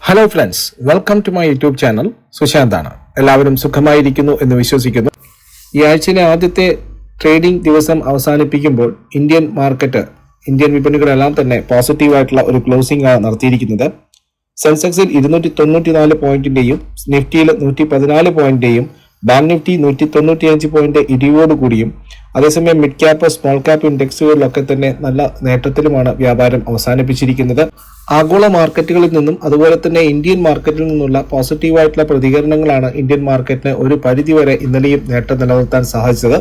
Hello friends, welcome to my YouTube channel. സുശാന്താണ്. എല്ലാവരും സുഖമായിരിക്കുന്നു എന്ന് വിശ്വസിക്കുന്നു. ഈ ആഴ്ചയിലെ ആദ്യത്തെ ട്രേഡിംഗ് ദിവസം അവസാനിപ്പിക്കുമ്പോൾ ഇന്ത്യൻ വിപണികളെല്ലാം തന്നെ പോസിറ്റീവായിട്ടുള്ള ഒരു ക്ലോസിംഗ് ആണ് നടത്തിയിരിക്കുന്നത്. സെൻസെക്സിൽ 294 പോയിന്റിന്റെയും നിഫ്റ്റിയിൽ 114 പോയിന്റിന്റെയും ബാങ്ക് നിഫ്റ്റി 195 പോയിന്റ് ഇടിവോടുകൂടിയും അതേസമയം മിഡ് ക്യാപ്പ് സ്മോൾ ക്യാപ്പ് ഇൻഡെക്സുകളിലൊക്കെ തന്നെ നല്ല നേട്ടത്തിലുമാണ് വ്യാപാരം അവസാനിപ്പിച്ചിരിക്കുന്നത്. ആഗോള മാർക്കറ്റുകളിൽ നിന്നും അതുപോലെ തന്നെ ഇന്ത്യൻ മാർക്കറ്റിൽ നിന്നുള്ള പോസിറ്റീവായിട്ടുള്ള പ്രതികരണങ്ങളാണ് ഇന്ത്യൻ മാർക്കറ്റിന് ഒരു പരിധിവരെ ഇന്നലെയും നേട്ടം നിലനിർത്താൻ സാധിച്ചത്.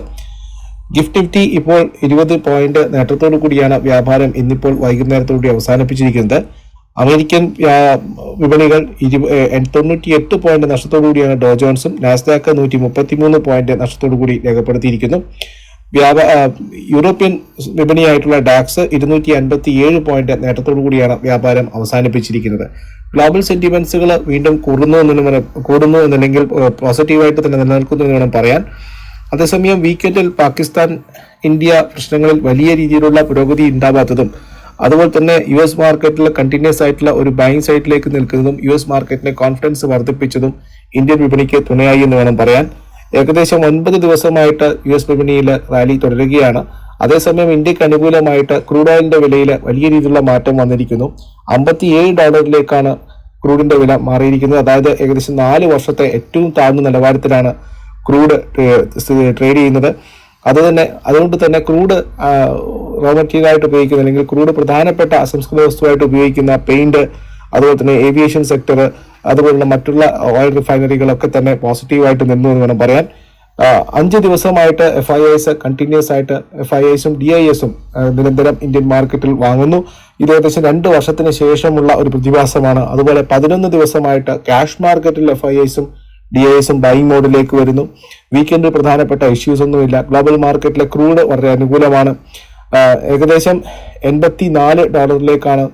ഗിഫ്റ്റ് നിഫ്റ്റി ഇപ്പോൾ 20 പോയിന്റ് നേട്ടത്തോടു കൂടിയാണ് വ്യാപാരം ഇന്നിപ്പോൾ വൈകുന്നേരത്തോടുകൂടി അവസാനിപ്പിച്ചിരിക്കുന്നത്. അമേരിക്കൻ വിപണികൾ 98 പോയിന്റ് നഷ്ടത്തോടുകൂടിയാണ് ഡോ ജോൺസും, നാസ്ഡാക്ക് 133 പോയിന്റ് നഷ്ടത്തോടുകൂടി രേഖപ്പെടുത്തിയിരിക്കുന്നു. യൂറോപ്യൻ വിപണിയായിട്ടുള്ള ഡാക്സ് 257 പോയിന്റ് നേട്ടത്തോടുകൂടിയാണ് വ്യാപാരം അവസാനിപ്പിച്ചിരിക്കുന്നത്. ഗ്ലോബൽ സെന്റിമെന്റ്സുകൾ വീണ്ടും കൂടുന്നു എന്നല്ലെങ്കിൽ പോസിറ്റീവായിട്ട് തന്നെ നിലനിൽക്കുന്നു എന്ന് വേണം പറയാൻ. അതേസമയം വീക്കെൻഡിൽ പാകിസ്ഥാൻ ഇന്ത്യ പ്രശ്നങ്ങളിൽ വലിയ രീതിയിലുള്ള പുരോഗതി ഉണ്ടാവാത്തതും അതുപോലെ തന്നെ US മാർക്കറ്റിൽ കണ്ടിന്യൂസ് ആയിട്ടുള്ള ഒരു ബൈങ് സൈഡിലേക്ക് നിൽക്കുന്നതും US മാർക്കറ്റിന്റെ കോൺഫിഡൻസ് വർദ്ധിപ്പിച്ചതും ഇന്ത്യൻ വിപണിക്ക് തുണയായി എന്ന് വേണം പറയാൻ. ഏകദേശം 9 ദിവസമായിട്ട് US വിപണിയിൽ റാലി തുടരുകയാണ്. അതേസമയം ഇന്ത്യക്ക് അനുകൂലമായിട്ട് ക്രൂഡ് ഓയിലിന്റെ വിലയിൽ വലിയ രീതിയിലുള്ള മാറ്റം വന്നിരിക്കുന്നു. $57 ക്രൂഡിന്റെ വില മാറിയിരിക്കുന്നത്. അതായത് ഏകദേശം 4 വർഷത്തെ ഏറ്റവും താഴ്ന്ന നിലവാരത്തിലാണ് ക്രൂഡ് ട്രേഡ് ചെയ്യുന്നത്. അതുകൊണ്ട് തന്നെ ക്രൂഡ് റോ മെറ്റീരിയൽ ആയിട്ട് ഉപയോഗിക്കുന്ന അല്ലെങ്കിൽ ക്രൂഡ് പ്രധാനപ്പെട്ട അസംസ്കൃത വസ്തുവായിട്ട് ഉപയോഗിക്കുന്ന പെയിന്റ്, അതുപോലെ തന്നെ ഏവിയേഷൻ സെക്ടർ, അതുപോലുള്ള മറ്റുള്ള ഓയിൽ റിഫൈനറികളൊക്കെ തന്നെ പോസിറ്റീവായിട്ട് നിന്നു എന്ന് വേണം പറയാൻ. 5 ദിവസമായിട്ട് FIIs കണ്ടിന്യൂസ് ആയിട്ട് FIIസും DISും നിരന്തരം ഇന്ത്യൻ മാർക്കറ്റിൽ വാങ്ങുന്നു. ഇത് ഏകദേശം 2 വർഷത്തിന് ശേഷമുള്ള ഒരു പ്രതിഭാസമാണ്. അതുപോലെ 11 ദിവസമായിട്ട് ക്യാഷ് മാർക്കറ്റിൽ FIIസും DISും ബൈങ് മോഡിലേക്ക് വരുന്നു. വീക്കെൻഡിൽ പ്രധാനപ്പെട്ട ഇഷ്യൂസ് ഒന്നുമില്ല. ഗ്ലോബൽ മാർക്കറ്റിലെ ക്രൂഡ് വളരെ അനുകൂലമാണ്. ഏകദേശം $84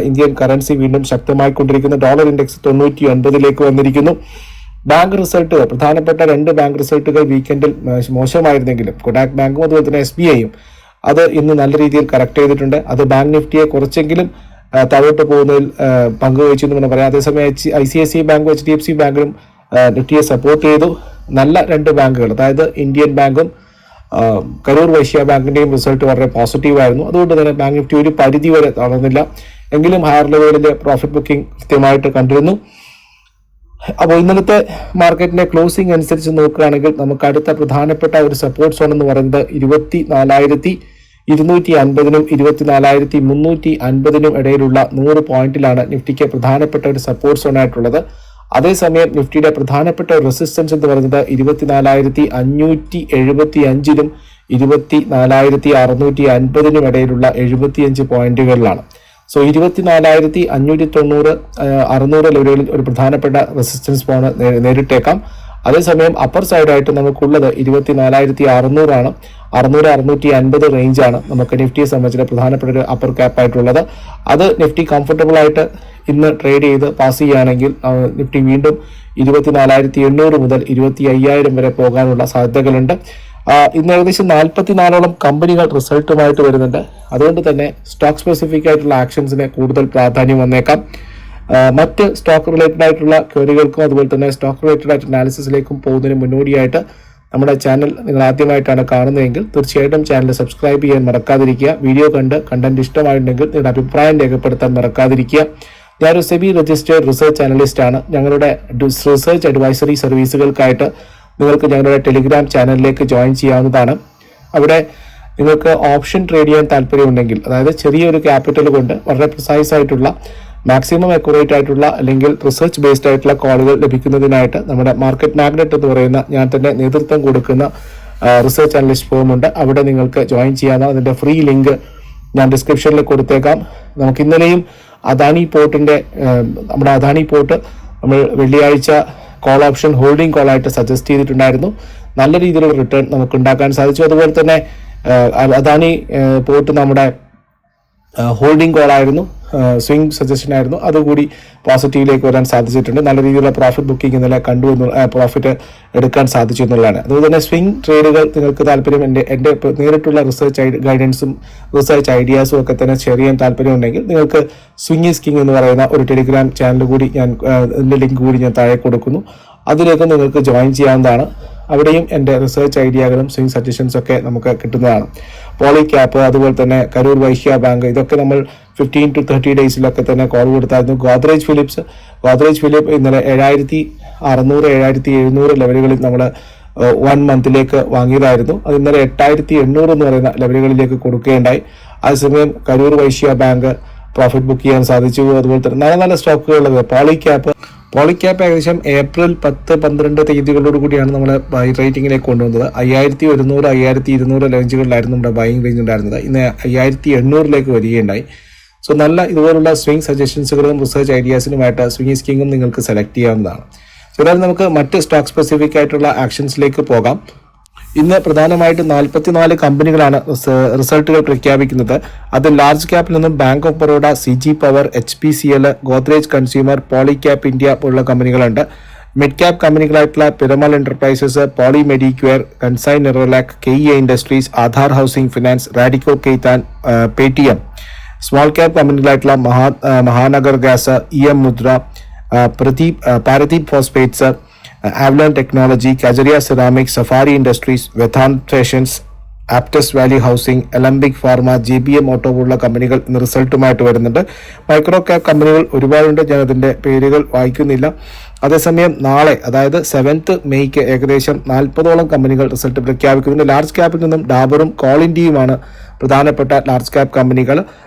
ഇന്ത്യൻ കറൻസി വീണ്ടും ശക്തമായിക്കൊണ്ടിരിക്കുന്നു. ഡോളർ ഇൻഡെക്സ് 99 വന്നിരിക്കുന്നു. ബാങ്ക് റിസൾട്ടുകൾ, പ്രധാനപ്പെട്ട 2 ബാങ്ക് റിസൾട്ടുകൾ വീക്കെൻഡിൽ മോശമായിരുന്നെങ്കിലും കൊടാക് ബാങ്കും അതുപോലെ തന്നെ SBIയും അത് ഇന്ന് നല്ല രീതിയിൽ കറക്റ്റ് ചെയ്തിട്ടുണ്ട്. അത് ബാങ്ക് നിഫ്റ്റിയെ കുറച്ചെങ്കിലും താഴോട്ട് പോകുന്നതിൽ പങ്കുവഹിച്ചു എന്ന് പറയാം. അതേസമയം ICICI ബാങ്കും HDFC ബാങ്കിലും നിഫ്റ്റിയെ സപ്പോർട്ട് ചെയ്തു. നല്ല 2 ബാങ്കുകൾ, അതായത് ഇന്ത്യൻ ബാങ്കും കരൂർ വൈശ്യ ബാങ്കിന്റെയും റിസൾട്ട് വളരെ പോസിറ്റീവായിരുന്നു. അതുകൊണ്ട് തന്നെ ബാങ്ക് നിഫ്റ്റി ഒരു പരിധി വരെ തളർന്നില്ല, എങ്കിലും ഹയർ ലെവലിൽ പ്രോഫിറ്റ് ബുക്കിംഗ് കൃത്യമായിട്ട് കണ്ടിരുന്നു. അപ്പോൾ ഇന്നലത്തെ മാർക്കറ്റിന്റെ ക്ലോസിംഗ് അനുസരിച്ച് നോക്കുകയാണെങ്കിൽ നമുക്ക് അടുത്ത പ്രധാനപ്പെട്ട ഒരു സപ്പോർട്ട് സോൺ എന്ന് പറയുന്നത് 24,250 24,350 ഇടയിലുള്ള 100 പോയിന്റിലാണ് നിഫ്റ്റിക്ക് പ്രധാനപ്പെട്ട ഒരു സപ്പോർട്ട് സോൺ ആയിട്ടുള്ളത്. അതേസമയം നിഫ്റ്റിയുടെ പ്രധാനപ്പെട്ട റെസിസ്റ്റൻസ് എന്ന് പറയുന്നത് 24,575 24,650 ഇടയിലുള്ള 75 പോയിന്റുകളിലാണ്. സോ 24,590 600 ലെവലിൽ ഒരു പ്രധാനപ്പെട്ട റെസിസ്റ്റൻസ് പോണ് നേരിട്ടേക്കാം. അതേസമയം അപ്പർ സൈഡായിട്ട് നമുക്കുള്ളത് 24,600 ആണ്. 600-650 റേഞ്ചാണ് നമുക്ക് നിഫ്റ്റിയെ സംബന്ധിച്ച പ്രധാനപ്പെട്ട ഒരു അപ്പർ ക്യാപ്പ് ആയിട്ടുള്ളത്. അത് നിഫ്റ്റി കംഫർട്ടബിൾ ആയിട്ട് ഇന്ന് ട്രേഡ് ചെയ്ത് പാസ് ചെയ്യുകയാണെങ്കിൽ നിഫ്റ്റി വീണ്ടും 24,800 മുതൽ 25,000 വരെ പോകാനുള്ള സാധ്യതകളുണ്ട്. ഇന്ന് ഏകദേശം 44ഓളം കമ്പനികൾ റിസൾട്ടുമായിട്ട് വരുന്നുണ്ട്. അതുകൊണ്ട് തന്നെ സ്റ്റോക്ക് സ്പെസിഫിക് ആയിട്ടുള്ള ആക്ഷൻസിന് കൂടുതൽ പ്രാധാന്യം വന്നേക്കാം. മറ്റ് സ്റ്റോക്ക് റിലേറ്റഡ് ആയിട്ടുള്ള ക്വറികൾക്കും അതുപോലെ തന്നെ സ്റ്റോക്ക് റിലേറ്റഡ് ആയിട്ട് അനാലിസിസിലേക്കും പോകുന്നതിന് മുന്നോടിയായിട്ട് നമ്മുടെ ചാനൽ നിങ്ങൾ ആദ്യമായിട്ടാണ് കാണുന്നതെങ്കിൽ തീർച്ചയായിട്ടും ചാനൽ സബ്സ്ക്രൈബ് ചെയ്യാൻ മറക്കാതിരിക്കുക. വീഡിയോ കണ്ടന്റ് ഇഷ്ടമായിട്ടുണ്ടെങ്കിൽ നിങ്ങളുടെ അഭിപ്രായം രേഖപ്പെടുത്താൻ മറക്കാതിരിക്കുക. ഞാനൊരു സെബി രജിസ്റ്റേർഡ് റിസർച്ച് അനലിസ്റ്റ് ആണ്. ഞങ്ങളുടെ റിസർച്ച് അഡ്വൈസറി സർവീസുകൾക്കായിട്ട് നിങ്ങൾക്ക് ഞങ്ങളുടെ ടെലിഗ്രാം ചാനലിലേക്ക് ജോയിൻ ചെയ്യാവുന്നതാണ്. അവിടെ നിങ്ങൾക്ക് ഓപ്ഷൻ ട്രേഡ് ചെയ്യാൻ താല്പര്യമുണ്ടെങ്കിൽ, അതായത് ചെറിയൊരു ക്യാപിറ്റൽ കൊണ്ട് വളരെ പ്രിസൈസ് ആയിട്ടുള്ള മാക്സിമം അക്യുറേറ്റ് ആയിട്ടുള്ള അല്ലെങ്കിൽ റിസർച്ച് ബേസ്ഡ് ആയിട്ടുള്ള കോളുകൾ ലഭിക്കുന്നതിനായിട്ട് നമ്മുടെ മാർക്കറ്റ് മാഗ്നറ്റ് എന്ന് പറയുന്ന ഞാൻ തന്നെ നേതൃത്വം കൊടുക്കുന്ന റിസർച്ച് അനലിസ്റ്റ് ഫോമുണ്ട്. അവിടെ നിങ്ങൾക്ക് ജോയിൻ ചെയ്യാവുന്ന അതിന്റെ ഫ്രീ ലിങ്ക് ഞാൻ ഡിസ്ക്രിപ്ഷനിൽ കൊടുത്തേക്കാം. നമുക്ക് ഇന്നലെയും നമ്മുടെ അദാനി പോർട്ട് നമ്മൾ വെള്ളിയാഴ്ച കോൾ ഓപ്ഷൻ ഹോൾഡിംഗ് കോൾ ആയിട്ട് സജസ്റ്റ് ചെയ്തിട്ടുണ്ടായിരുന്നു. നല്ല രീതിയിലുള്ള റിട്ടേൺ നമുക്ക് ഉണ്ടാക്കാൻ സാധിച്ചു. അതുപോലെ തന്നെ അദാനി പോർട്ട് നമ്മുടെ ഹോൾഡിംഗ് കോൾ ആയിരുന്നു. സ്വിംഗ് സജഷൻ ആയിരുന്നു, അതുകൂടി പോസിറ്റീവിലേക്ക് വരാൻ സാധിച്ചിട്ടുണ്ട്. നല്ല രീതിയിലുള്ള പ്രോഫിറ്റ് ബുക്കിംഗ് ഇന്നലെ പ്രോഫിറ്റ് എടുക്കാൻ സാധിച്ചു എന്നുള്ളതാണ്. അതുപോലെ തന്നെ സ്വിംഗ് ട്രേഡുകൾ നിങ്ങൾക്ക് താല്പര്യം എൻ്റെ നേരിട്ടുള്ള റിസർച്ച് ഗൈഡൻസും റിസർച്ച് ഐഡിയാസും ഒക്കെ തന്നെ ഷെയർ ചെയ്യാൻ താല്പര്യമുണ്ടെങ്കിൽ നിങ്ങൾക്ക് സ്വിംഗ് ഈസ് കിങ് എന്ന് പറയുന്ന ഒരു ടെലിഗ്രാം ചാനൽ കൂടി ഇതിൻ്റെ ലിങ്ക് കൂടി ഞാൻ താഴെ കൊടുക്കുന്നു. അതിലേക്ക് നിങ്ങൾക്ക് ജോയിൻ ചെയ്യാവുന്നതാണ്. അവിടെയും എൻ്റെ റിസർച്ച് ഐഡിയകളും സ്വിംഗ് സജഷൻസ് ഒക്കെ നമുക്ക് കിട്ടുന്നതാണ്. പോളിക്യാപ്പ്, അതുപോലെ തന്നെ കരൂർ വൈശ്യ ബാങ്ക്, ഇതൊക്കെ നമ്മൾ 15 to 30 ഡേയ്സിലൊക്കെ തന്നെ കോൾ കൊടുത്തായിരുന്നു. ഗോദ്രേജ് ഫിലിപ്പ് ഇന്നലെ 7600 7700 ലെവലുകളിൽ നമ്മൾ 1 മന്തിലേക്ക് വാങ്ങിയതായിരുന്നു. അത് ഇന്നലെ 8800 എന്ന് പറയുന്ന ലെവലുകളിലേക്ക് കൊടുക്കുകയുണ്ടായി. അതേസമയം കരൂർ വൈശ്യ ബാങ്ക് പ്രോഫിറ്റ് ബുക്ക് ചെയ്യാൻ സാധിച്ചു. അതുപോലെ തന്നെ നല്ല നല്ല സ്റ്റോക്കുകളുള്ളത് പോളിക്യാപ്പ് ഏകദേശം ഏപ്രിൽ 10-12 തീയതികളോട് കൂടിയാണ് നമ്മൾ ബൈ റേറ്റിംഗിലേക്ക് കൊണ്ടുവന്നത്. 5100 5200 റേഞ്ചുകളിലായിരുന്നു നമ്മുടെ ബൈയിങ് റേഞ്ച് ഉണ്ടായിരുന്നത്. ഇന്ന് 5800 വരികയുണ്ടായി. സോ നല്ല ഇതുപോലുള്ള സ്വിംഗ് സജഷൻസുകളും റിസർച്ച് ഐഡിയാസിനുമായിട്ട് സ്വിംഗ് ഈസ് കിങ്ങും നിങ്ങൾക്ക് സെലക്ട് ചെയ്യാവുന്നതാണ്. സോ ഏതായാലും നമുക്ക് മറ്റ് സ്റ്റോക്ക് സ്പെസിഫിക് ആയിട്ടുള്ള ആക്ഷൻസിലേക്ക് പോകാം. ഇന്ന് പ്രധാനമായിട്ട് 44 കമ്പനികളാണ് റിസൾട്ടുകൾ പ്രഖ്യാപിക്കുന്നത്. അത് ലാർജ് ക്യാപ്പിൽ നിന്നും Bank of Baroda, CG Power, HPCL, Godrej Consumer, Polycab India പോലുള്ള കമ്പനികളുണ്ട്. മിഡ് ക്യാപ്പ് കമ്പനികളായിട്ടുള്ള Piramal Enterprises, Poly Medicure, Kansai Nerolac, KEA Industries, Aadhaar Housing Finance, Radico Khaitan, Paytm. Small cap കമ്പനികളായിട്ടുള്ള Mahanagar Gas, EM Mudra, Paradeep Phosphates, Avalon Technology, Kajaria Ceramics, Safari Industries, Vedant Fashions, Aptus Valley Housing, Alembic Pharma, JBM Auto പോലുള്ള കമ്പനികൾ ഇന്ന് റിസൾട്ടുമായിട്ട് വരുന്നുണ്ട്. Micro cap കമ്പനികൾ ഒരുപാടുണ്ട്, ഞാൻ അതിൻ്റെ പേരുകൾ വായിക്കുന്നില്ല. അതേസമയം നാളെ, അതായത് 7th മെയ്ക്ക് ഏകദേശം 40ഓളം കമ്പനികൾ റിസൾട്ട് പ്രഖ്യാപിക്കുന്നുണ്ട്. ലാർജ് ക്യാപ്പിൽ നിന്നും ഡാബറും കോൾ ഇന്ത്യയുമാണ് പ്രധാനപ്പെട്ട ലാർജ് ക്യാപ് കമ്പനികൾ.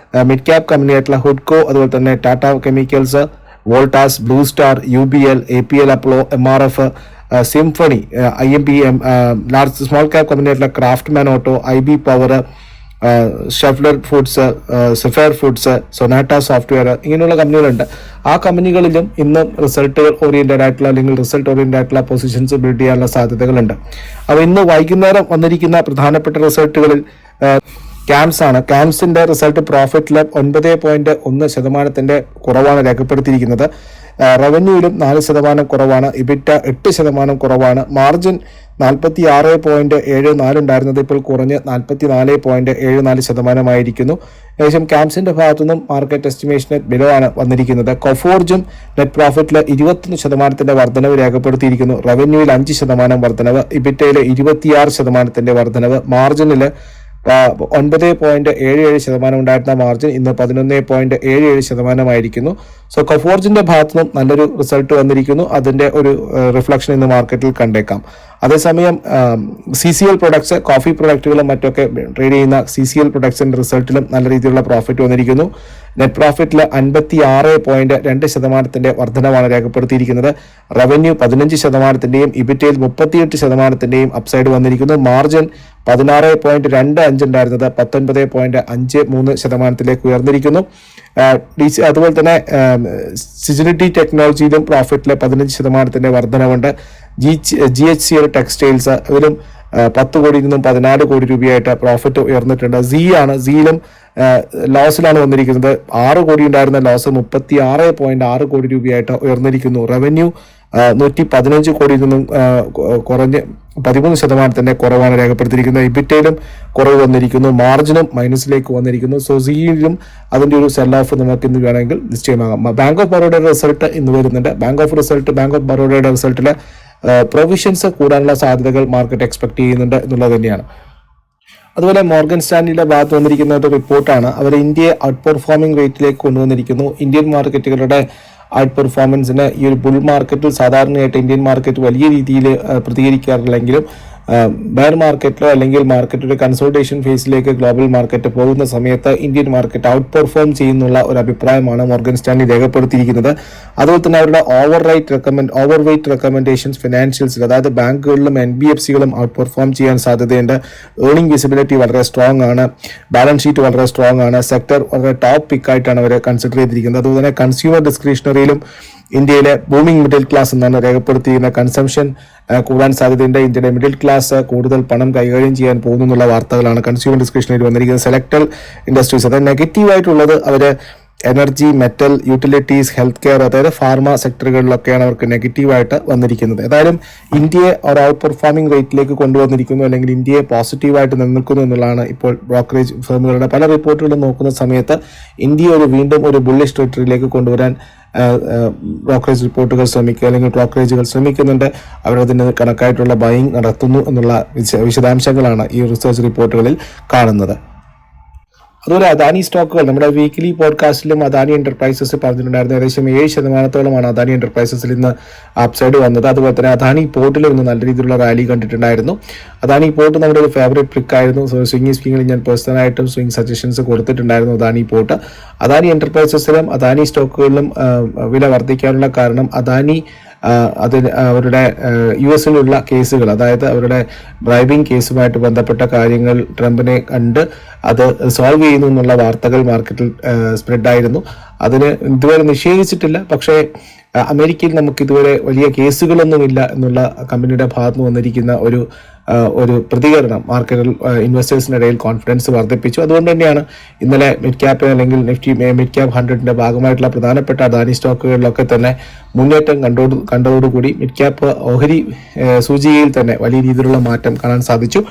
മിഡ് ക്യാപ് കമ്പനിയായിട്ടുള്ള ഹുഡ്കോ, അതുപോലെ തന്നെ Tata Chemicals, Voltas, Blue Star, UBL, APL Apollo, MRF, Symphony, IMPM, large small cap കമ്പനിയായിട്ടുള്ള Craftsman Auto, IB Power, Schaeffler Foods, Sapphire Foods, Sonata Software, ഇങ്ങനെയുള്ള കമ്പനികളുണ്ട്. ആ കമ്പനികളിലും ഇന്ന് റിസൾട്ട് ഓറിയന്റഡ് ആയിട്ടുള്ള പൊസിഷൻസ് ബിൽഡ് ചെയ്യാനുള്ള സാധ്യതകളുണ്ട്. അപ്പോൾ ഇന്ന് വൈകുന്നേരം വന്നിരിക്കുന്ന പ്രധാനപ്പെട്ട റിസൾട്ടുകളിൽ ക്യാംസ് ആണ്. ക്യാംസിന്റെ റിസൾട്ട് പ്രോഫിറ്റിൽ 9.1% കുറവാണ് രേഖപ്പെടുത്തിയിരിക്കുന്നത്. റവന്യൂവിലും 4% കുറവാണ്. ഇബിറ്റ 8% കുറവാണ്. മാർജിൻ 46.74 ഉണ്ടായിരുന്നത് ഇപ്പോൾ കുറഞ്ഞ് 44.74% ഏകദേശം ക്യാംസിന്റെ ഭാഗത്തുനിന്നും മാർക്കറ്റ് എസ്റ്റിമേഷന് ബിലോ ആണ് വന്നിരിക്കുന്നത്. കൊഫോർജും നെറ്റ് പ്രോഫിറ്റിൽ 21% വർധനവ് രേഖപ്പെടുത്തിയിരിക്കുന്നു. റവന്യൂവിൽ 5% വർധനവ്, ഇബിറ്റയിൽ 26% വർധനവ്, മാർജിനിൽ 9.77% ഉണ്ടായിരുന്ന മാർജിൻ ഇന്ന് 11.77% സോ കൊഫോർജിന്റെ ഭാഗത്തുനിന്നും നല്ലൊരു റിസൾട്ട് വന്നിരിക്കുന്നു. അതിന്റെ ഒരു റിഫ്ലക്ഷൻ ഇന്ന് മാർക്കറ്റിൽ കണ്ടേക്കാം. അതേസമയം CCL പ്രൊഡക്ട്സ്, കോഫി പ്രൊഡക്റ്റുകളും മറ്റൊക്കെ ട്രേഡ് ചെയ്യുന്ന CCL പ്രൊഡക്ട്സിന്റെ റിസൾട്ടിലും നല്ല രീതിയിലുള്ള പ്രോഫിറ്റ് വന്നിരിക്കുന്നു. നെറ്റ് പ്രോഫിറ്റിൽ 56.2% വർധനവാണ് രേഖപ്പെടുത്തിയിരിക്കുന്നത്. റവന്യൂ 15%, ഇബിറ്റയിൽ 38% അപ്സൈഡ് വന്നിരിക്കുന്നു. മാർജിൻ 16.25 ഉണ്ടായിരുന്നത് 19.53% ഉയർന്നിരിക്കുന്നു. അതുപോലെ തന്നെ സിജിലിറ്റി ടെക്നോളജിയിലും പ്രോഫിറ്റിൽ 15% വർധനവുണ്ട്. GHCL ടെക്സ്റ്റൈൽസ് ഇതിലും 10 കോടിയിൽ നിന്നും 14 കോടി രൂപയായിട്ട് പ്രോഫിറ്റ് ഉയർന്നിട്ടുണ്ട്. സിയിലും ലോസിലാണ് വന്നിരിക്കുന്നത്. 6 കോടി ഉണ്ടായിരുന്ന ലോസ് 36.6 കോടി രൂപയായിട്ട് ഉയർന്നിരിക്കുന്നു. റവന്യൂ 115 കോടിയിൽ നിന്നും കുറഞ്ഞ് 13% കുറവാണ് രേഖപ്പെടുത്തിയിരിക്കുന്നത്. ഇബിറ്റയിലും കുറവ് വന്നിരിക്കുന്നു. മാർജിനും മൈനസിലേക്ക് വന്നിരിക്കുന്നു. സോ സിയിലും അതിൻ്റെ ഒരു സെൽ ഓഫ് നമുക്ക് ഇന്ന് വേണമെങ്കിൽ നിശ്ചയമാകാം. ബാങ്ക് ഓഫ് ബറോഡയുടെ റിസൾട്ട് ഇന്ന് വരുന്നുണ്ട്. ബാങ്ക് ഓഫ് ബറോഡയുടെ റിസൾട്ടിൽ പ്രൊവിഷൻസ് കൂടാനുള്ള സാധ്യതകൾ മാർക്കറ്റ് എക്സ്പെക്ട് ചെയ്യുന്നുണ്ട് എന്നുള്ളത് തന്നെയാണ്. അതുപോലെ മോർഗൻ സ്റ്റാൻലിയുടെ ഭാഗത്ത് വന്നിരിക്കുന്ന ഒരു റിപ്പോർട്ടാണ്. അവർ ഇന്ത്യയെ ഔട്ട് പെർഫോമിംഗ് റേറ്റിലേക്ക് കൊണ്ടുവന്നിരിക്കുന്നു. ഇന്ത്യൻ മാർക്കറ്റുകളുടെ ഔട്ട് പെർഫോമൻസിന് ഈ ഒരു ബുൾ മാർക്കറ്റിൽ സാധാരണയായിട്ട് ഇന്ത്യൻ മാർക്കറ്റ് വലിയ രീതിയിൽ പ്രതികരിക്കാറില്ലെങ്കിലും ബെയർ മാർക്കറ്റിലോ അല്ലെങ്കിൽ മാർക്കറ്റ് ഒരു കൺസോൾട്ടേഷൻ ഫേസിലേക്ക് ഗ്ലോബൽ മാർക്കറ്റ് പോകുന്ന സമയത്ത് ഇന്ത്യൻ മാർക്കറ്റ് ഔട്ട് പെർഫോം ചെയ്യുന്നുള്ള ഒരു അഭിപ്രായമാണ് മോർഗൻ സ്റ്റാൻലി രേഖപ്പെടുത്തിയിരിക്കുന്നത്. അതുപോലെ തന്നെ അവരുടെ ഓവർ വെയിറ്റ് റെക്കമെൻഡേഷൻസ് ഫിനാൻഷ്യൽസിൽ, അതായത് ബാങ്കുകളിലും NBFCകളും ഔട്ട് പെർഫോം ചെയ്യാൻ സാധ്യതയുണ്ട്. ഏർണിംഗ് വിസിബിലിറ്റി വളരെ സ്ട്രോങ് ആണ്. ബാലൻസ് ഷീറ്റ് വളരെ സ്ട്രോങ് ആണ്. സെക്ടർ വളരെ ടോപ്പ് പിക്കായിട്ടാണ് അവർ കൺസിഡർ ചെയ്തിരിക്കുന്നത്. അതുപോലെ തന്നെ കൺസ്യൂമർ ഡിസ്ക്രിഷണറിയിലും ഇന്ത്യയിലെ ബൂമിംഗ് മിഡിൽ ക്ലാസ് എന്നാണ് രേഖപ്പെടുത്തിയിരുന്ന കൺസംഷൻ കൂടാൻ സാധ്യതയുണ്ട്. ഇന്ത്യയുടെ മിഡിൽ ക്ലാസ് കൂടുതൽ പണം കൈകാര്യം ചെയ്യാൻ പോകുന്നു എന്നുള്ള വാർത്തകളാണ് കൺസ്യൂമർ ഡിസ്ക്രിഷണറിയിൽ വന്നിരിക്കുന്നത്. സെലക്ടഡ് ഇൻഡസ്ട്രീസ്, അതായത് നെഗറ്റീവായിട്ടുള്ളത് അവർ energy, metal, utilities, health care, അതായത് ഫാർമ സെക്ടറുകളിലൊക്കെയാണ് അവർക്ക് നെഗറ്റീവായിട്ട് വന്നിരിക്കുന്നത്. ഏതായാലും ഇന്ത്യയെ ഒരു ഔട്ട് പെർഫോമിംഗ് റേറ്റിലേക്ക് കൊണ്ടുവന്നിരിക്കുന്നു, അല്ലെങ്കിൽ ഇന്ത്യയെ പോസിറ്റീവായിട്ട് നിലനിൽക്കുന്നു എന്നുള്ളതാണ് ഇപ്പോൾ ബ്രോക്കറേജ് ഫേമുകളുടെ പല റിപ്പോർട്ടുകളും നോക്കുന്ന സമയത്ത് ഇന്ത്യ വീണ്ടും ഒരു ബുള്ളിഷ് ടെറിട്ടറിയിലേക്ക് കൊണ്ടുവരാൻ ബ്രോക്കറേജ് റിപ്പോർട്ടുകൾ ശ്രമിക്കുക, അല്ലെങ്കിൽ ബ്രോക്കറേജുകൾ ശ്രമിക്കുന്നുണ്ട്. അവരതിന് കണക്കായിട്ടുള്ള ബൈയിങ് നടത്തുന്നു എന്നുള്ള വിശദാംശങ്ങളാണ് ഈ റിസർച്ച് റിപ്പോർട്ടുകളിൽ കാണുന്നത്. അതുപോലെ അദാനി സ്റ്റോക്കുകൾ നമ്മുടെ വീക്കിലി പോഡ്കാസ്റ്റിലും അദാനി എന്റർപ്രൈസസ് പറഞ്ഞിട്ടുണ്ടായിരുന്നു. ഏകദേശം 7% അദാനി എന്റർപ്രൈസസിൽ ഇന്ന് അപ്സൈഡ് വന്നത്. അതുപോലെ തന്നെ അദാനി പോർട്ടിലും ഇന്ന് നല്ല രീതിയിലുള്ള റാലി കണ്ടിട്ടുണ്ടായിരുന്നു. അദാനി പോർട്ട് നമ്മുടെ ഒരു ഫേവറേറ്റ് പിക്ക് ആയിരുന്നു. സോ സ്പിങ്ങിൽ ഞാൻ പേഴ്സണലായിട്ടും സ്വിംഗ് സജഷൻസ് കൊടുത്തിട്ടുണ്ടായിരുന്നു അദാനി പോർട്ട്. അദാനി എന്റർപ്രൈസസിലും അദാനി സ്റ്റോക്കുകളിലും വില വർദ്ധിക്കാനുള്ള കാരണം അദാനി അവരുടെ US-ലുള്ള കേസുകൾ, അതായത് അവരുടെ ബ്രൈബിംഗ് കേസുമായിട്ട് ബന്ധപ്പെട്ട കാര്യങ്ങൾ ട്രംപിനെ കണ്ട് അത് സോൾവ് ചെയ്യുന്നു എന്നുള്ള വാർത്തകൾ മാർക്കറ്റിൽ സ്പ്രെഡായിരുന്നു. അതിന് ഇതുവരെ നിഷേധിച്ചിട്ടില്ല, പക്ഷേ അമേരിക്കയിൽ നമുക്ക് ഇതുവരെ വലിയ കേസുകളൊന്നുമില്ല എന്നുള്ള കമ്പനിയുടെ ഭാഗത്ത് നിന്ന് വന്നിരിക്കുന്ന ഒരു പ്രതികരണം മാർക്കറ്റിൽ ഇൻവെസ്റ്റേഴ്സിനിടയിൽ കോൺഫിഡൻസ് വർദ്ധിപ്പിച്ചു. അതുകൊണ്ട് തന്നെയാണ് ഇന്നലെ മിഡ് ക്യാപ്പ് അല്ലെങ്കിൽ നിഫ്റ്റി മിഡ് ക്യാപ്പ് 100ന്റെ ഭാഗമായിട്ടുള്ള പ്രധാനപ്പെട്ട അദാനി സ്റ്റോക്കുകളിലൊക്കെ തന്നെ മുന്നേറ്റം കണ്ടതോടുകൂടി മിഡ് ക്യാപ്പ് ഓഹരി സൂചികയിൽ തന്നെ വലിയ രീതിയിലുള്ള മാറ്റം കാണാൻ സാധിച്ചു.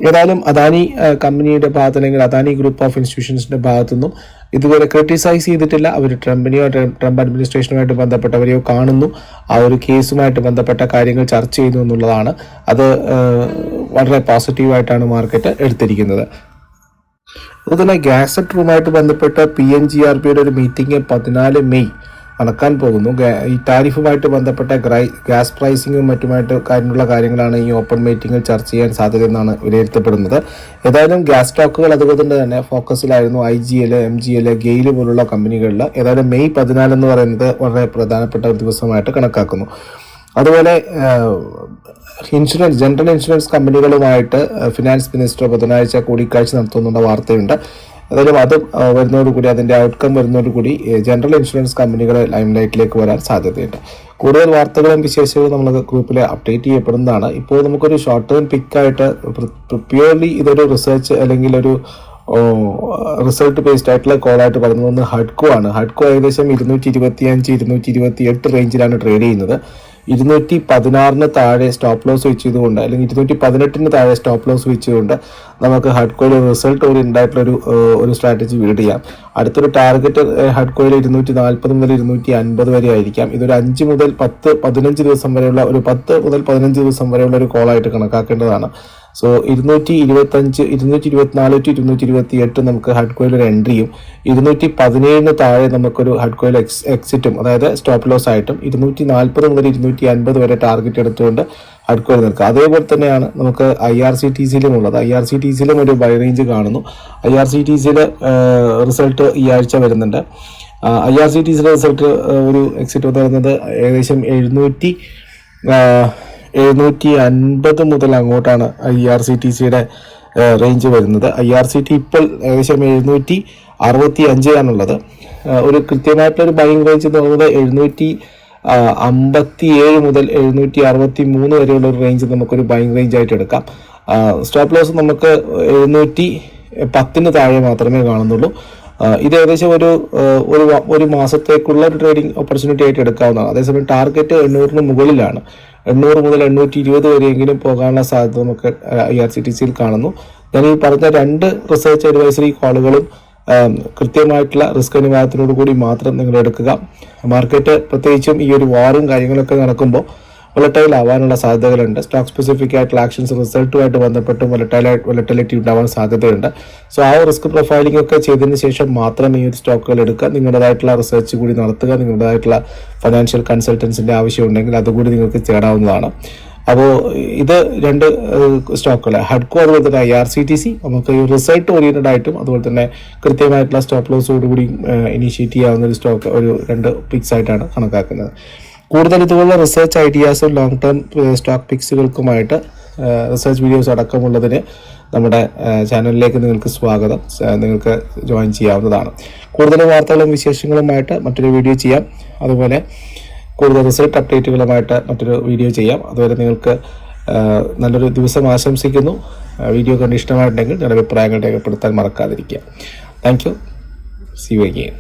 ഏതായാലും അദാനി കമ്പനിയുടെ ഭാഗത്ത് അല്ലെങ്കിൽ അദാനി ഗ്രൂപ്പ് ഓഫ് ഇൻസ്റ്റിറ്റ്യൂഷൻസിന്റെ ഭാഗത്തുനിന്നും ഇതുവരെ ക്രിട്ടിസൈസ് ചെയ്തിട്ടില്ല. അവർ ട്രംപിനെയോ ട്രംപ് അഡ്മിനിസ്ട്രേഷനുമായിട്ട് ബന്ധപ്പെട്ടവരെയോ കാണുന്നു, ആ ഒരു കേസുമായിട്ട് ബന്ധപ്പെട്ട കാര്യങ്ങൾ ചർച്ച ചെയ്യുന്നു എന്നുള്ളതാണ്. അത് വളരെ പോസിറ്റീവായിട്ടാണ് മാർക്കറ്റ് എടുത്തിരിക്കുന്നത്. അതുപോലെ ഗ്യാസ് സെക്ടറുമായിട്ട് ബന്ധപ്പെട്ട് PNGRBയുടെ ഒരു മീറ്റിംഗ് 14 മെയ് നടക്കാൻ പോകുന്നു. ഈ ടാരിഫുമായിട്ട് ബന്ധപ്പെട്ട ഗ്യാസ് പ്രൈസിങ്ങും മറ്റുമായിട്ട് കാര്യങ്ങളാണ് ഈ ഓപ്പൺ മീറ്റിംഗിൽ ചർച്ച ചെയ്യാൻ സാധ്യതയെന്നാണ് വിലയിരുത്തപ്പെടുന്നത്. ഏതായാലും ഗ്യാസ് സ്റ്റോക്കുകൾ അതുകൊണ്ട് തന്നെ ഫോക്കസിലായിരുന്നു IGL, MGL, ഗെയിൽ പോലുള്ള കമ്പനികളിൽ. ഏതായാലും മെയ് 14 എന്ന് പറയുന്നത് വളരെ പ്രധാനപ്പെട്ട ഒരു ദിവസമായിട്ട് കണക്കാക്കുന്നു. അതുപോലെ ജനറൽ ഇൻഷുറൻസ് കമ്പനികളുമായിട്ട് ഫിനാൻസ് മിനിസ്റ്റർ ബുധനാഴ്ച കൂടിക്കാഴ്ച നടത്തുന്നുള്ള വാർത്തയുണ്ട്. ഏതായാലും അത് വരുന്നതോടുകൂടി, അതിന്റെ ഔട്ട്കം വരുന്നതോടുകൂടി ജനറൽ ഇൻഷുറൻസ് കമ്പനികളെ ലൈംലൈറ്റിലേക്ക് വരാൻ സാധ്യതയുണ്ട്. കൂടുതൽ വാർത്തകളും വിശേഷങ്ങളും നമ്മൾ ഗ്രൂപ്പിൽ അപ്ഡേറ്റ് ചെയ്യപ്പെടുന്നതാണ്. ഇപ്പോൾ നമുക്കൊരു ഷോർട്ട് ടേം പിക്കായിട്ട് പ്യുവർലി ഇതൊരു റിസർച്ച് അല്ലെങ്കിൽ ഒരു റിസൾട്ട് ബേസ്ഡ് ആയിട്ടുള്ള കോളായിട്ട് പറയുന്നത് ഹഡ്കോ ആണ്. ഹഡ്കോ ഏകദേശം 225-228 റേഞ്ചിലാണ് ട്രേഡ് ചെയ്യുന്നത്. 216 താഴെ സ്റ്റോപ്പ് ലോസ് വെച്ച് ചെയ്തുകൊണ്ട്, അല്ലെങ്കിൽ 218 താഴെ സ്റ്റോപ്പ് ലോസ് വെച്ചുകൊണ്ട് നമുക്ക് ഹഡ്കോയിൽ റിസൾട്ട് ഓറിയന്റഡ് ആയിട്ടുള്ള ഒരു സ്ട്രാറ്റജി ബിൽഡ് ചെയ്യാം. അടുത്തൊരു ടാർഗറ്റ് ഹഡ്കോയിൽ 240 മുതൽ 250 വരെ ആയിരിക്കാം. ഇതൊരു 5 മുതൽ 15 ദിവസം വരെയുള്ള ഒരു 10 മുതൽ 15 ദിവസം വരെയുള്ള ഒരു കോളായിട്ട് കണക്കാക്കേണ്ടതാണ്. സോ 225, 224 to 228 നമുക്ക് ഹഡ്കോയിൽ ഒരു എൻട്രിയും 217 താഴെ നമുക്കൊരു ഹഡ്കോയിൽ എക്സിറ്റും, അതായത് സ്റ്റോപ്പ് ലോസ് ആയിട്ടും 240 മുതൽ 250 വരെ ടാർഗറ്റ് എടുത്തുകൊണ്ട് ഹഡ്കോയിൽ നിൽക്കുക. അതേപോലെ തന്നെയാണ് നമുക്ക് IRCTCയിലും ഉള്ളത്. IRCTCയിലും ഒരു ബൈ റേഞ്ച് കാണുന്നു. IRCTCയിൽ റിസൾട്ട് ഈ ആഴ്ച വരുന്നുണ്ട്. IRCTCയിലെ റിസൾട്ട് ഒരു എക്സിറ്റ് എന്ന് പറയുന്നത് ഏകദേശം 750 മുതൽ അങ്ങോട്ടാണ് IRCTCയുടെ റേഞ്ച് വരുന്നത്. IRCT ഇപ്പോൾ ഏകദേശം 765 ആണുള്ളത്. ഒരു കൃത്യമായിട്ടുള്ളൊരു ബൈങ് റേഞ്ച് എന്ന് പറയുന്നത് 757 മുതൽ 763 വരെയുള്ള ഒരു റേഞ്ച് നമുക്കൊരു ബൈങ് റേഞ്ച് ആയിട്ട് എടുക്കാം. സ്റ്റോപ്പ് ലോസ് നമുക്ക് 710 താഴെ മാത്രമേ കാണുന്നുള്ളൂ. ഇത് ഏകദേശം ഒരു മാസത്തേക്കുള്ള ഒരു ട്രേഡിംഗ് ഓപ്പർച്യൂണിറ്റി ആയിട്ട് എടുക്കാവുന്നതാണ്. അതേസമയം ടാർഗറ്റ് 800 മുകളിലാണ്. 800 മുതൽ 820 വരെയെങ്കിലും പോകാനുള്ള സാധ്യത നമുക്ക് IRCTCയിൽ കാണുന്നു. ഞാൻ ഈ പറഞ്ഞ 2 റിസർച്ച് അഡ്വൈസറി കോളുകളും കൃത്യമായിട്ടുള്ള റിസ്ക് അനുപാതത്തിനോട് കൂടി മാത്രം നിങ്ങൾ എടുക്കുക. മാർക്കറ്റ് പ്രത്യേകിച്ചും ഈ ഒരു വാറും കാര്യങ്ങളൊക്കെ നടക്കുമ്പോൾ വൊളറ്റൈൽ ആവാനുള്ള സാധ്യതകളുണ്ട്. സ്റ്റോക്ക് സ്പെസിഫിക് ആയിട്ടുള്ള ആക്ഷൻസ് റിസൾട്ടുമായിട്ട് ബന്ധപ്പെട്ടും വൊളറ്റിലിറ്റി ഉണ്ടാവാൻ സാധ്യതയുണ്ട്. സോ ആ റിസ്ക് പ്രൊഫൈലിംഗ് ഒക്കെ ചെയ്തതിന് ശേഷം മാത്രം ഈ ഒരു സ്റ്റോക്കുകൾ എടുക്കുക. നിങ്ങളുടേതായിട്ടുള്ള റിസർച്ച് കൂടി നടത്തുക. നിങ്ങളുടേതായിട്ടുള്ള ഫൈനാൻഷ്യൽ കൺസൾട്ടൻസിന്റെ ആവശ്യമുണ്ടെങ്കിൽ അതുകൂടി നിങ്ങൾക്ക് ചേരാവുന്നതാണ്. അപ്പോൾ ഇത് 2 സ്റ്റോക്കുകൾ, ഹഡ്കോ അതുപോലെ തന്നെ IRCTC, നമുക്ക് ഈ റിസൾട്ട് ഓറിയന്റഡ് ആയിട്ടും അതുപോലെ തന്നെ കൃത്യമായിട്ടുള്ള സ്റ്റോപ്പ് ലോസോടുകൂടി ഇനീഷ്യേറ്റ് ചെയ്യാവുന്ന ഒരു സ്റ്റോക്ക്, ഒരു 2 പിക്സ് ആയിട്ടാണ് കണക്കാക്കുന്നത്. കൂടുതൽ ഇതുപോലുള്ള റിസർച്ച് ഐഡിയാസും ലോങ് ടേം സ്റ്റോക്ക് പിക്സുകൾക്കുമായിട്ട് റിസർച്ച് വീഡിയോസ് അടക്കമുള്ളതിന് നമ്മുടെ ചാനലിലേക്ക് നിങ്ങൾക്ക് സ്വാഗതം. നിങ്ങൾക്ക് ജോയിൻ ചെയ്യാവുന്നതാണ്. കൂടുതൽ വാർത്തകളും വിശേഷങ്ങളുമായിട്ട് മറ്റൊരു വീഡിയോ ചെയ്യാം. അതുപോലെ കൂടുതൽ റിസൾട്ട് അപ്ഡേറ്റുകളുമായിട്ട് മറ്റൊരു വീഡിയോ ചെയ്യാം. അതുവരെ നിങ്ങൾക്ക് നല്ലൊരു ദിവസം ആശംസിക്കുന്നു. വീഡിയോ കണ്ട് ഇഷ്ടമായിട്ടുണ്ടെങ്കിൽ നിങ്ങളുടെ അഭിപ്രായങ്ങൾ രേഖപ്പെടുത്താൻ മറക്കാതിരിക്കുക. Thank you. See you again.